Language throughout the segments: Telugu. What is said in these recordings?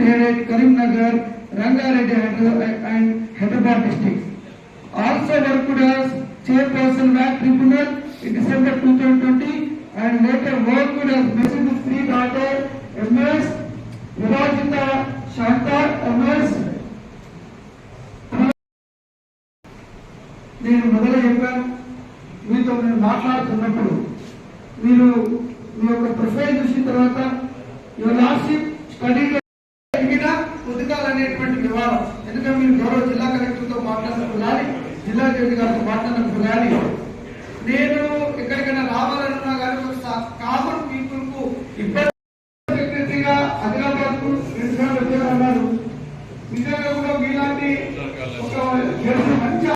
headed Karimnagar, Rangareddy and Hyderabad districts. Also worked as chairperson VAT Tribunal in December 2020 and later worked as Mrs. Three daughter MS Virajita Shanta MS. నేను మొదలు చెప్పాను, మీతో నేను మాట్లాడుతున్నప్పుడు మీరు మీ యొక్క ప్రొఫైల్ చూసిన తర్వాత యువర్ లాస్ట్షిప్ స్టడీ పొందుతాలనేటువంటి వివరం. ఎందుకంటే మీరు గౌరవ జిల్లా కలెక్టర్తో మాట్లాడినప్పుడు కానీ జిల్లా జడ్జి గారితో మాట్లాడినప్పుడు కానీ నేను ఎక్కడికైనా రావాలన్నా కానీ ఒక కామన్ పీపుల్ కు ఇబ్బంది సెక్రటరీగా ఆదిలాబాద్ కు 2 సార్లు వచ్చారన్నారు. నిజంగా కూడా మీలాంటి ఒక మంచి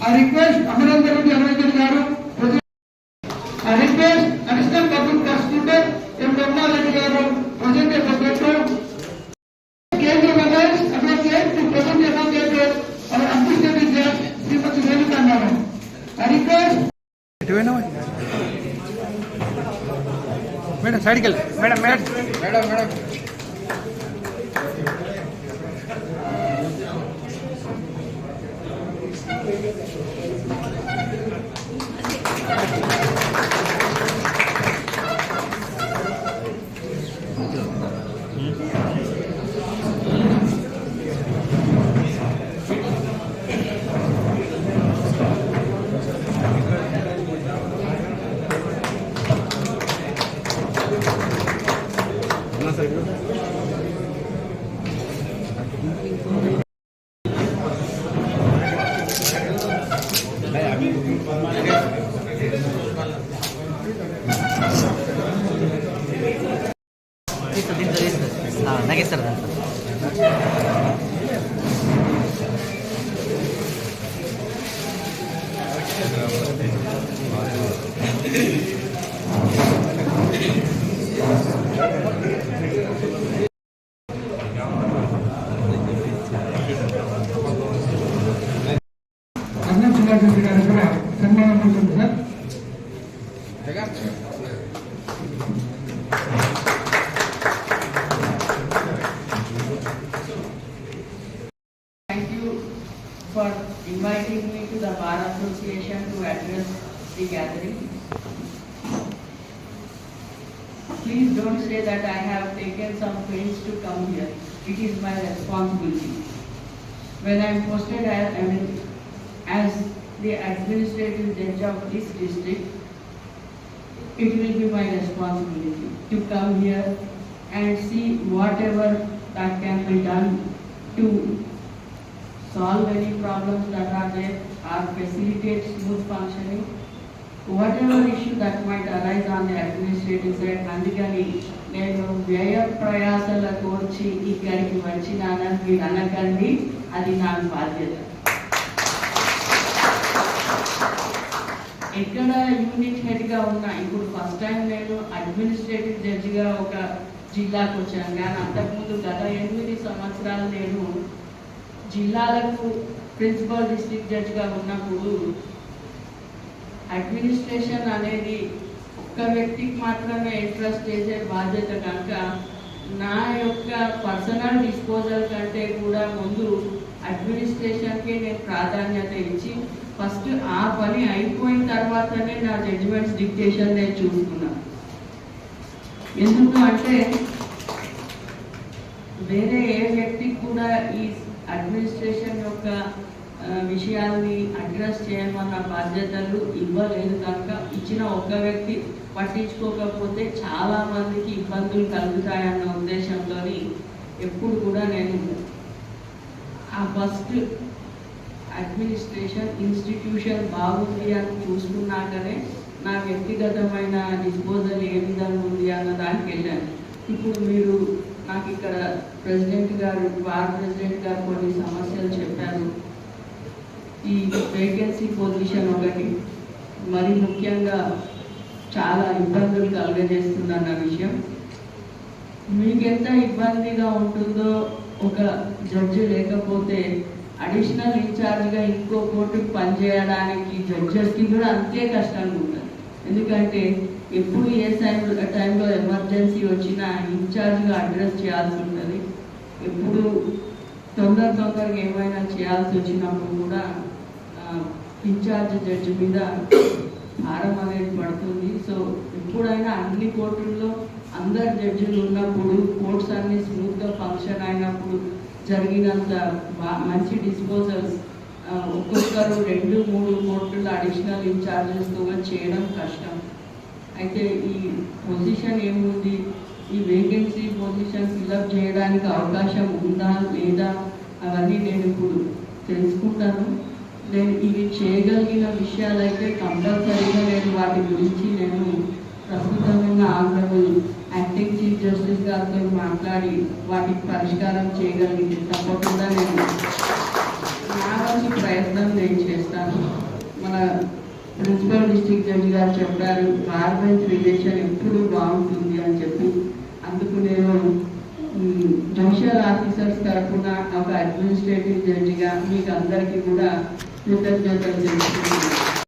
I request Amarendra Reddy Anandar garu, I request Additional Public Prosecutor M. Reddy garu, present a prosecutor, Kendra Brothers, advocate to present a prosecutor, our administrative judge, Srimati Renuka Madam. I request. Madam, side girl. Madam. నగేస్తారు అన్నం జిల్లా జడ్జి గారు కూడా సన్మానం అవుతుంది sir. for inviting me to the Bar Association to address the gathering. Please don't say that I have taken some pains to come here. It is my responsibility. When I am posted as the administrative judge of this district, it will be my responsibility to come here and see whatever that can be done to solve any problems that are there or facilitate smooth functioning, whatever issue that might arise on the administrative side. అందుకని నేను వ్యయ ప్రయాసాలకు వచ్చి ఇక్కడికి వచ్చినానని మీరు అనకండి, అది నా బాధ్యత. ఎక్కడ యూనిట్ హెడ్గా ఉన్నా, ఇప్పుడు ఫస్ట్ టైం నేను అడ్మినిస్ట్రేటివ్ జడ్జిగా ఒక జిల్లాకు వచ్చాను, కానీ అంతకుముందు గత 8 సంవత్సరాలు నేను జిల్లాలకు ప్రిన్సిపల్ డిస్ట్రిక్ట్ జడ్జిగా ఉన్నప్పుడు అడ్మినిస్ట్రేషన్ అనేది ఒక్క వ్యక్తికి మాత్రమే ఇంట్రెస్ట్ చేసే బాధ్యత కనుక నా యొక్క పర్సనల్ డిస్పోజల్ కంటే కూడా ముందు అడ్మినిస్ట్రేషన్కే నేను ప్రాధాన్యత ఇచ్చి ఫస్ట్ ఆ పని అయిపోయిన తర్వాతనే నా జడ్జిమెంట్స్ డిక్టేషన్ నేను చూసుకున్నాను. ఎందుకు అంటే వేరే ఏ వ్యక్తికి కూడా ఈ అడ్మినిస్ట్రేషన్ యొక్క విషయాల్ని అడ్రస్ చేయమన్న బాధ్యతలు ఇవ్వలేదు కనుక ఇచ్చిన ఒక వ్యక్తి పట్టించుకోకపోతే చాలా మందికి ఇబ్బందులు కలుగుతాయన్న ఉద్దేశంతో ఎప్పుడు కూడా నేను ఆ ఫస్ట్ అడ్మినిస్ట్రేషన్ ఇన్స్టిట్యూషన్ బాగుంది అని చూసుకున్నాకనే నా వ్యక్తిగతమైన డిస్పోజల్ ఏ విధంగా ఉంది అన్న దానికి వెళ్ళాను. ఇప్పుడు మీరు నాకు ఇక్కడ ప్రెసిడెంట్ గారు, బార్ ప్రెసిడెంట్ గారు కొన్ని సమస్యలు చెప్పారు. ఈ వేకెన్సీ పొజిషన్ ఒకటి మరి ముఖ్యంగా చాలా ఇబ్బందులు కలుగజేస్తుందన్న విషయం. మీకెంత ఇబ్బందిగా ఉంటుందో ఒక జడ్జి లేకపోతే అడిషనల్ ఇన్ఛార్జ్గా ఇంకో కోర్టుకు పనిచేయడానికి జడ్జెస్కి కూడా అంతే కష్టంగా ఉంటుంది. ఎందుకంటే ఎప్పుడు ఏ టైంలో ఎమర్జెన్సీ వచ్చినా ఇన్ఛార్జ్గా అడ్రస్ చేయాల్సి ఉంటుంది. ఎప్పుడు తొందరగా ఏమైనా చేయాల్సి వచ్చినప్పుడు కూడా ఇన్ఛార్జ్ జడ్జి మీద భారం అనేది పడుతుంది. సో ఎప్పుడైనా అన్ని కోర్టుల్లో అందరు జడ్జిలు ఉన్నప్పుడు, కోర్ట్స్ అన్ని స్మూత్గా ఫంక్షన్ అయినప్పుడు జరిగినంత మంచి డిస్పోజల్స్ ఒక్కొక్కరు 2-3 కోర్టుల్లో అడిషనల్ ఇన్ఛార్జెస్తో చేయడం కష్టం. అయితే ఈ పొజిషన్ ఏముంది, ఈ వేకెన్సీ పొజిషన్ ఫిల్అప్ చేయడానికి అవకాశం ఉందా లేదా అవన్నీ నేను ఇప్పుడు తెలుసుకుంటాను. నేను ఇవి చేయగలిగిన విషయాలైతే కంపల్సరీగా నేను వాటి గురించి నేను ప్రస్తుతం ఉన్న ఆంధ్రప్రదేశ్ యాక్టింగ్ చీఫ్ జస్టిస్ గారితో మాట్లాడి వాటికి పరిష్కారం చేయగలిగింది. తప్పకుండా నేను నా వంతు ప్రయత్నం నేను చేస్తాను. మన ప్రిన్సిపల్ డిస్ట్రిక్ట్ జడ్జి గారు చెప్పారు బార్ బెంచ్ రిలేషన్ ఎప్పుడు బాగుంటుంది అని చెప్పి. అందుకు నేను జుడిషియల్ ఆఫీసర్స్ తరఫున ఒక అడ్మినిస్ట్రేటివ్ జడ్జిగా మీకు అందరికీ కూడా కృతజ్ఞతలు తెలుపుతున్నాను.